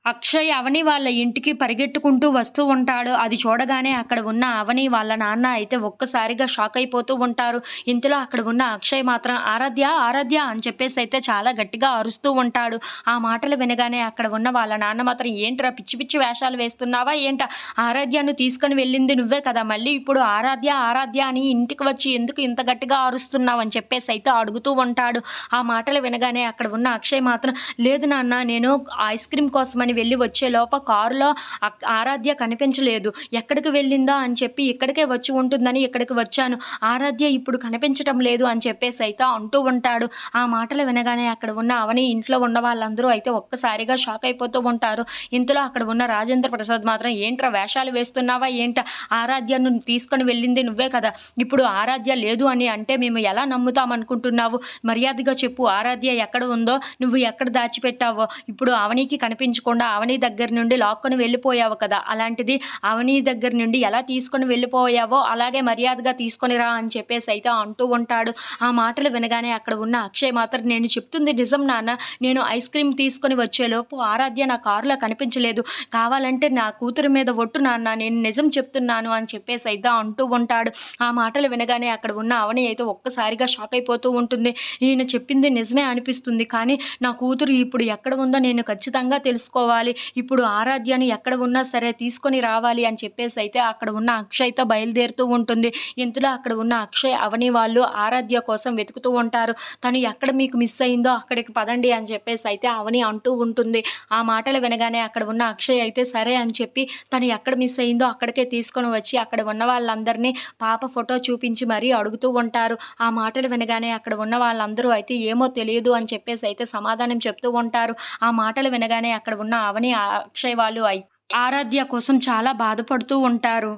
అక్షయ్ అవని వాళ్ళ ఇంటికి పరిగెట్టుకుంటూ వస్తూ ఉంటాడు. అది చూడగానే అక్కడ ఉన్న అవని వాళ్ళ నాన్న అయితే ఒక్కసారిగా షాక్ అయిపోతూ ఉంటారు. ఇంతలో అక్కడ ఉన్న అక్షయ్ మాత్రం "ఆరాధ్య, ఆరాధ్య" అని చెప్పేసైతే చాలా గట్టిగా అరుస్తూ ఉంటాడు. ఆ మాటలు వినగానే అక్కడ ఉన్న వాళ్ళ నాన్న మాత్రం "ఏంట్రా పిచ్చి పిచ్చి వేషాలు వేస్తున్నావా ఏంటా? ఆరాధ్యను తీసుకొని వెళ్ళింది నువ్వే కదా! మళ్ళీ ఇప్పుడు ఆరాధ్య, ఆరాధ్య అని ఇంటికి వచ్చి ఎందుకు ఇంత గట్టిగా అరుస్తున్నావు?" అని చెప్పేసైతే అడుగుతూ ఉంటాడు. ఆ మాటలు వినగానే అక్కడ ఉన్న అక్షయ్ మాత్రం "లేదు నాన్న, నేను ఐస్ క్రీమ్ కోసమని వెళ్ళి వచ్చేలోప కారులో ఆరాధ్య కనిపించలేదు. ఎక్కడికి వెళ్ళిందా అని చెప్పి ఇక్కడికే వచ్చి ఉంటుందని ఇక్కడికి వచ్చాను. ఆరాధ్య ఇప్పుడు కనిపించటం లేదు" అని చెప్పేసైతే అంటూ ఉంటాడు. ఆ మాటలు వినగానే అక్కడ ఉన్న అవని ఇంట్లో ఉన్న వాళ్ళందరూ అయితే ఒక్కసారిగా షాక్ అయిపోతూ ఉంటారు. ఇంతలో అక్కడ ఉన్న రాజేంద్ర ప్రసాద్ మాత్రం "ఏంట్రా వేషాలు వేస్తున్నావా ఏంటా? ఆరాధ్యను తీసుకొని వెళ్ళింది నువ్వే కదా! ఇప్పుడు ఆరాధ్య లేదు అని అంటే మేము ఎలా నమ్ముతామనుకుంటున్నావు? మర్యాదగా చెప్పు, ఆరాధ్య ఎక్కడ ఉందో, నువ్వు ఎక్కడ దాచిపెట్టావో? ఇప్పుడు అవనికి కనిపించకుండా అవని దగ్గర నుండి లాక్కొని వెళ్ళిపోయావు కదా! అలాంటిది అవని దగ్గర నుండి ఎలా తీసుకొని వెళ్ళిపోయావో అలాగే మర్యాదగా తీసుకొని రా" అని చెప్పేసైతే అంటూ ఉంటాడు. ఆ మాటలు వినగానే అక్కడ ఉన్న అక్షయ్ మాత్రం "నేను చెప్తుంది నిజం నాన్న. నేను ఐస్ క్రీమ్ తీసుకొని వచ్చేలోపు ఆరాధ్య నా కారులో కనిపించలేదు. కావాలంటే నా కూతురు మీద ఒట్టు నాన్న, నేను నిజం చెప్తున్నాను" అని చెప్పేసైతే అంటూ ఉంటాడు. ఆ మాటలు వినగానే అక్కడ ఉన్న అవని అయితే ఒక్కసారిగా షాక్ అయిపోతూ ఉంటుంది. ఈయన చెప్పింది నిజమే అనిపిస్తుంది. కానీ నా కూతురు ఇప్పుడు ఎక్కడ ఉందో నేను ఖచ్చితంగా తెలుసుకోవాలి. ఇప్పుడు ఆరాధ్యని ఎక్కడ ఉన్నా సరే తీసుకొని రావాలి అని చెప్పేసైతే అక్కడ ఉన్న అక్షయ్‌తో బయలుదేరుతూ ఉంటుంది. ఇంతలో అక్కడ ఉన్న అక్షయ్, అవని వాళ్ళు ఆరాధ్య కోసం వెతుకుతూ ఉంటారు. తను ఎక్కడ మీకు మిస్ అయిందో అక్కడికి పదండి అని చెప్పేసైతే అవని అంటూ ఉంటుంది. ఆ మాటలు వినగానే అక్కడ ఉన్న అక్షయ్ అయితే సరే అని చెప్పి తను ఎక్కడ మిస్ అయిందో అక్కడికే తీసుకొని వచ్చి అక్కడ ఉన్న వాళ్ళందరినీ పాప ఫోటో చూపించి మరీ అడుగుతూ ఉంటారు. ఆ మాటలు వినగానే అక్కడ ఉన్న వాళ్ళందరూ అయితే ఏమో తెలియదు అని చెప్పేసైతే సమాధానం చెప్తూ ఉంటారు. ఆ మాటలు వినగానే అక్కడ ఉన్న అవని, అక్షయ్ వాళ్ళు ఆరాధ్య కోసం చాలా బాధపడుతూ ఉంటారు.